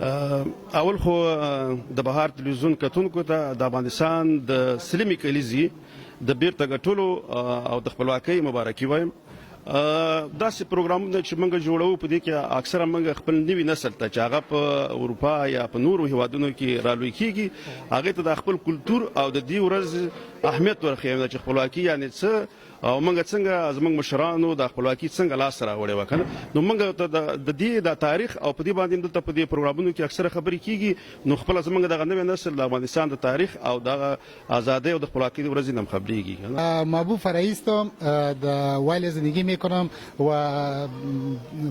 اول خو د بهار تلویزیون کتونکو ته د افغانستان د سلمي کلیزي د بیرته ګټلو او د خپلواکۍ مبارکي وایم. داسې پروګرامونه چې موږ جوړو په دې کې اکثره موږ خپل نوي نسل ته چې هغه په اروپا یا په نورو هیوادونو کې رالوی کیږي هغه ته د خپل کلتور او د دې ورځ اهمیت ورخیو چې خپلواکي یعنی څه او موږ څنګه زموږ مشرانو د خپلواکي څنګه لاس راوړې وکنه. نو موږ ته د دې د تاریخ او په دې باندې دلته په دې پروګرامونو کې اکثره خبرې کیږي. نو خپل زموږ د نوي نسل د افغانستان د تاریخ او د آزادۍ او د خپلواکۍ ورځ نم خبرېږي. محبوب فرعی هستم، در وایل زندگی میکنم و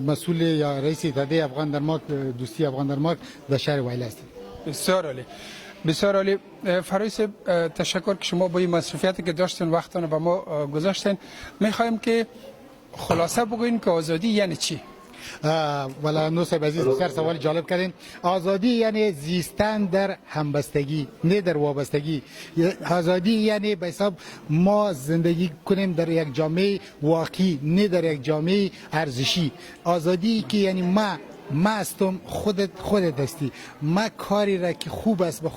مسئول یا رئیس اتحادیه افغان دانمارک دوستی افغان دانمارک در شهر وایل هستم. بسیار عالی. بسیار عالی. فرعی صاحب تشکر که شما با این مسئولیتی که داشتین وقتتون با ما گذاشتین. میخوایم که خلاصه بگوین که آزادی یعنی چی؟ ولی نو صاحب عزیز بسیار سوال جالب کردین. آزادی یعنی زیستن در همبستگی نه در وابستگی. آزادی یعنی به حساب ما زندگی کنیم در یک جامعه واقعی نه در یک جامعه ارزشی. آزادی که یعنی ما هستم خودت هستی. من کاری را که خوب است به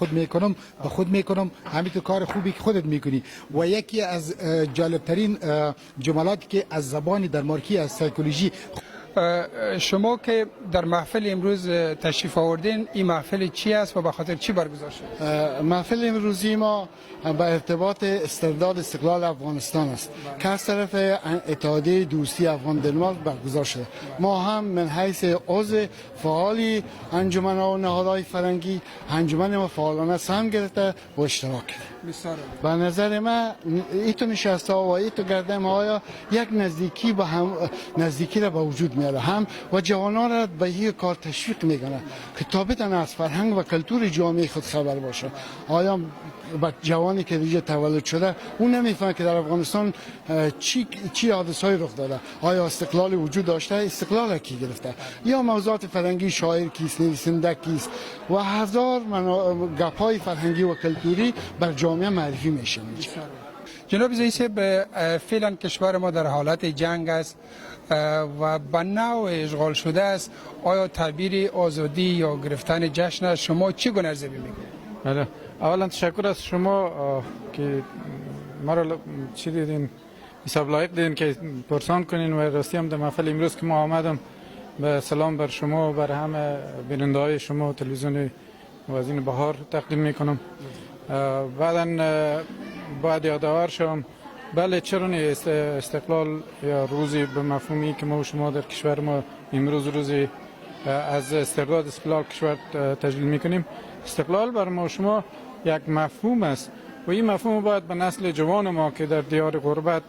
خود میکنم همین تو کار خوبی که خودت میکنی. و یکی از جالبترین جملاتی که از زبان دانمارکی از سایکولوژی شما که در محفل امروز تشریف آوردین، این محفل چی است و به خاطر چی برگزار شد؟ محفل امروزی ما به ارتباط استرداد استقلال افغانستان است که از طرف اتحادیه دوستی افغان دانمارک برگزار شده. ما هم من حیث عضو فعالی انجمن و نهادهای فرهنگی انجمن ما فعالانه سهم گرفته و اشتراک کرده. به نظر من ایتو نشسته و ایتو گردم ها یک نزدیکی را به وجود میاره هم و جوانان را به این کار تشویق میکنه که تا بتن از فرهنگ و کلتور جامعه خود خبر باشه. آیا با جوانی که دیگه تولد شده اون نمیفهمه که در افغانستان چی حادثه‌ای رخ داده، آیا استقلال وجود داشته، استقلال کی گرفته، یا موضوعات فرهنگی شاعر کیست، نویسنده کیست و هزار گپ‌های فرهنگی و کلتوری بر جامعه معرفی میشه. جناب زئی صاحب، فعلا کشور ما در حالت جنگ است و به نوع اشغال شده است. آیا تعبیر آزادی یا گرفتن جشن شما چی گونه ارزیابی میکنید؟ بله، اولا تشکر از شما که ما را چی دیدین حساب لایق دیدین که پرسان کنین و راستی هم در محفل امروز که ما آمدم به سلام بر شما و بر همه بیننده های شما تلویزیون موازین بهار تقدیم میکنم. بعدا باید یادآور شم بله چرا استقلال یا روزی به مفهومی که ما و شما در کشور ما امروز روزی از استرداد استقلال کشور تجلیل میکنیم. استقلال بر ما و شما یک مفهوم است و این مفهوم باید به نسل جوان ما که در دیار غربت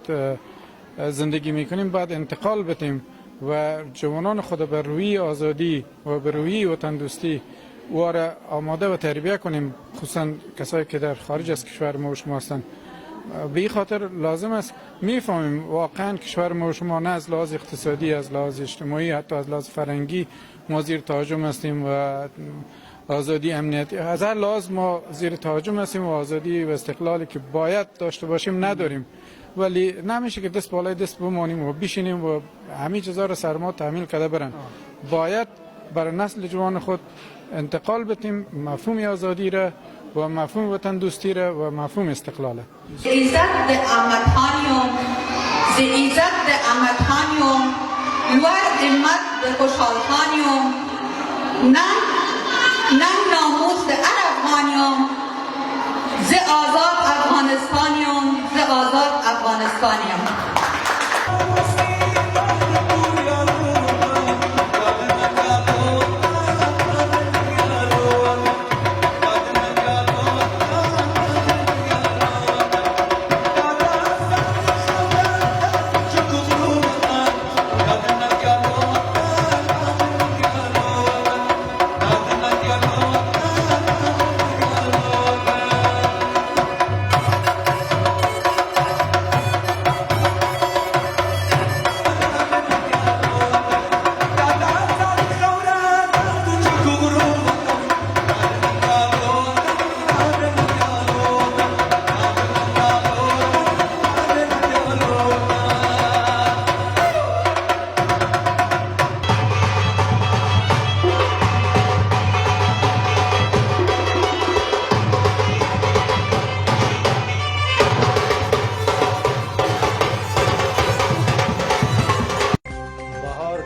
زندگی میکنیم باید انتقال بدیم و جوانان خود بر روی آزادی و بر روی وطن دوستی او را آماده و تربیت کنیم، خصوصا کسایی که در خارج از کشور ما و شما هستند. به این خاطر لازم است میفهمیم واقعا کشور ما و شما نه از لحاظ اقتصادی، از لحاظ اجتماعی، حتی از لحاظ فرهنگی ما زیر تهاجم هستیم و آزادی امنیتی از هر لحاظ ما زیر تهاجم هستیم و آزادی و استقلالی که باید داشته باشیم نداریم. ولی نمیشه که دست بالای دست بمانیم و بشینیم و همه چیزا رو سر ما تحمیل کرده برن. باید برای نسل جوان خود انتقال بدیم مفهوم آزادی را و مفهوم وطن دوستی را و مفهوم استقلال. عزت امتحانیوم لور امت به خوشحالخانیوم ننگ ناموس ار افغانیوم ز آزاد افغانستانیوم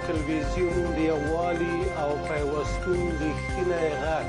تلویزیون د یووالي او پیوستون رښتینی غږ